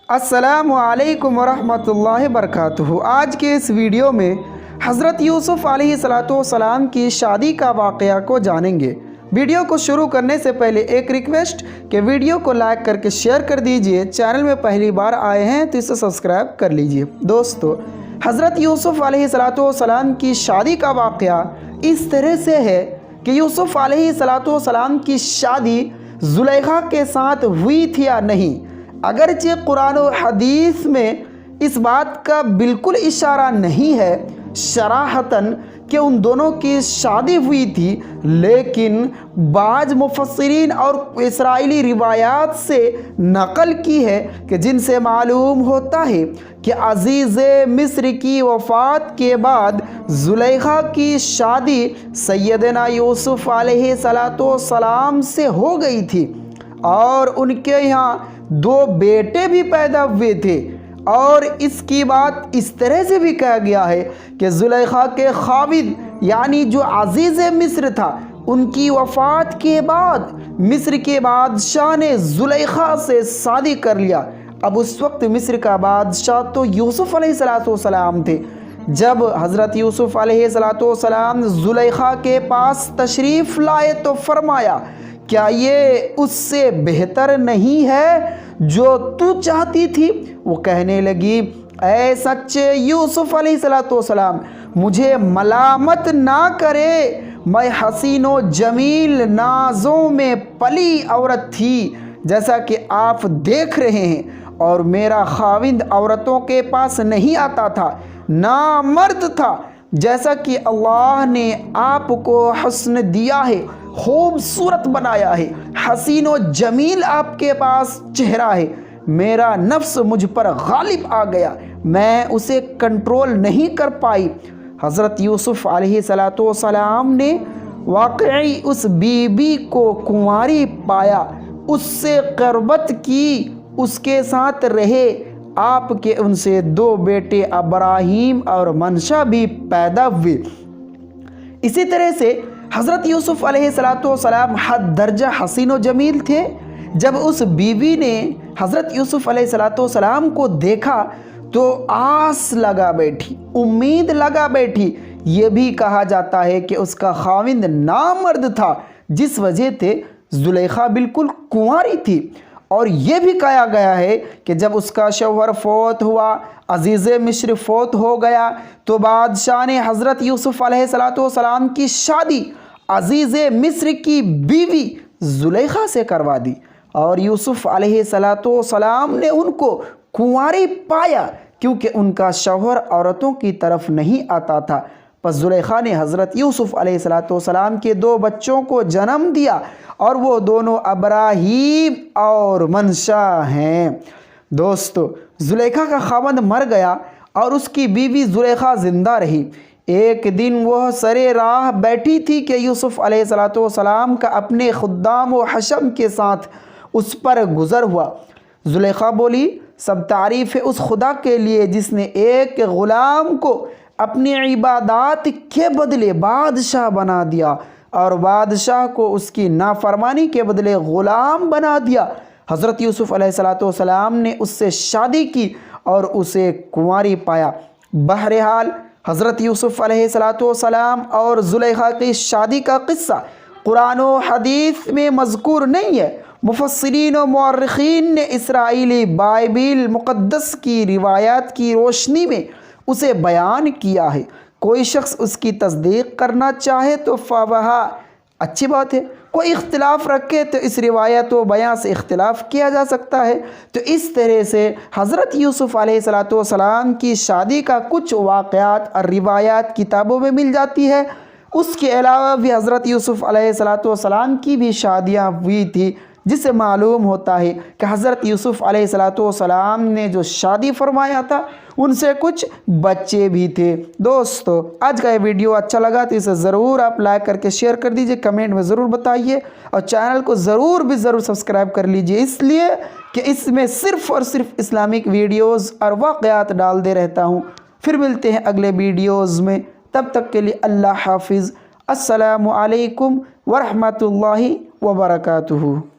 السلام علیکم ورحمۃ اللہ وبرکاتہ۔ آج کے اس ویڈیو میں حضرت یوسف علیہ السلام کی شادی کا واقعہ کو جانیں گے۔ ویڈیو کو شروع کرنے سے پہلے ایک ریکویسٹ کہ ویڈیو کو لائک کر کے شیئر کر دیجئے، چینل میں پہلی بار آئے ہیں تو اسے سبسکرائب کر لیجئے۔ دوستو، حضرت یوسف علیہ السلام کی شادی کا واقعہ اس طرح سے ہے کہ یوسف علیہ السلام کی شادی زلیخا کے ساتھ ہوئی تھی یا نہیں۔ اگرچہ قرآن و حدیث میں اس بات کا بالکل اشارہ نہیں ہے صراحتاً کہ ان دونوں کی شادی ہوئی تھی، لیکن بعض مفسرین اور اسرائیلی روایات سے نقل کی ہے کہ جن سے معلوم ہوتا ہے کہ عزیز مصر کی وفات کے بعد زلیخا کی شادی سیدنا یوسف علیہ السلام سے ہو گئی تھی، اور ان کے یہاں 2 بیٹے بھی پیدا ہوئے تھے۔ اور اس کی بات اس طرح سے بھی کہا گیا ہے کہ زلیخا کے خاوند یعنی جو عزیز مصر تھا، ان کی وفات کے بعد مصر کے بادشاہ نے زلیخا سے شادی کر لیا۔ اب اس وقت مصر کا بادشاہ تو یوسف علیہ السلام تھے۔ جب حضرت یوسف علیہ السلام زلیخا کے پاس تشریف لائے تو فرمایا، کیا یہ اس سے بہتر نہیں ہے جو تو چاہتی تھی؟ وہ کہنے لگی، اے سچے یوسف علیہ السلام، مجھے ملامت نہ کرے، میں حسین و جمیل نازوں میں پلی عورت تھی جیسا کہ آپ دیکھ رہے ہیں، اور میرا خاوند عورتوں کے پاس نہیں آتا تھا، نامرد تھا، جیسا کہ اللہ نے آپ کو حسن دیا ہے، خوبصورت بنایا ہے، حسین و جمیل آپ کے پاس چہرہ ہے۔ میرا نفس مجھ پر غالب آ گیا، میں اسے کنٹرول نہیں کر پائی۔ حضرت یوسف علیہ السلام نے واقعی اس بی بی کو کنواری پایا، اس سے قربت کی، اس کے ساتھ رہے۔ آپ کے ان سے 2 بیٹے ابراہیم اور منشا بھی پیدا ہوئے۔ اسی طرح سے حضرت یوسف علیہ السلام حد درجہ حسین و جمیل تھے۔ جب اس بیوی نے حضرت یوسف علیہ السلام کو دیکھا تو آس لگا بیٹھی، امید لگا بیٹھی۔ یہ بھی کہا جاتا ہے کہ اس کا خاوند نامرد تھا، جس وجہ سے زلیخا بالکل کنواری تھی۔ اور یہ بھی کہا گیا ہے کہ جب اس کا شوہر فوت ہوا، عزیز مصر فوت ہو گیا، تو بادشاہ نے حضرت یوسف علیہ السلام کی شادی عزیز مصر کی بیوی زلیخا سے کروا دی، اور یوسف علیہ السلام نے ان کو کنواری پایا کیونکہ ان کا شوہر عورتوں کی طرف نہیں آتا تھا۔ پس زلیخا نے حضرت یوسف علیہ السلام کے 2 بچوں کو جنم دیا، اور وہ دونوں ابراہیم اور منشا ہیں۔ دوستو، زلیخا کا خاوند مر گیا اور اس کی بیوی زلیخا زندہ رہی۔ ایک دن وہ سرے راہ بیٹھی تھی کہ یوسف علیہ السلام کا اپنے خدام و حشم کے ساتھ اس پر گزر ہوا۔ زلیخا بولی، سب تعریف ہے اس خدا کے لیے جس نے ایک غلام کو اپنی عبادات کے بدلے بادشاہ بنا دیا، اور بادشاہ کو اس کی نافرمانی کے بدلے غلام بنا دیا۔ حضرت یوسف علیہ السلام نے اس سے شادی کی اور اسے کنواری پایا۔ بہرحال حضرت یوسف علیہ السلام اور زلیخا کی شادی کا قصہ قرآن و حدیث میں مذکور نہیں ہے۔ مفسرین و مورخین نے اسرائیلی بائبل مقدس کی روایات کی روشنی میں اسے بیان کیا ہے۔ کوئی شخص اس کی تصدیق کرنا چاہے تو فواہا اچھی بات ہے، کوئی اختلاف رکھے تو اس روایت و بیان سے اختلاف کیا جا سکتا ہے۔ تو اس طرح سے حضرت یوسف علیہ السلام کی شادی کا کچھ واقعات اور روایات کتابوں میں مل جاتی ہے۔ اس کے علاوہ بھی حضرت یوسف علیہ السلام کی بھی شادیاں ہوئی تھی، جس سے معلوم ہوتا ہے کہ حضرت یوسف علیہ السلام نے جو شادی فرمایا تھا ان سے کچھ بچے بھی تھے۔ دوستو، آج کا یہ ویڈیو اچھا لگا تو اسے ضرور آپ لائک کر کے شیئر کر دیجئے، کمنٹ میں ضرور بتائیے، اور چینل کو ضرور سبسکرائب کر لیجئے، اس لیے کہ اس میں صرف اور صرف اسلامک ویڈیوز اور واقعات ڈالتے رہتا ہوں۔ پھر ملتے ہیں اگلے ویڈیوز میں، تب تک کے لیے اللہ حافظ۔ السلام علیکم ورحمۃ اللہ وبرکاتہ۔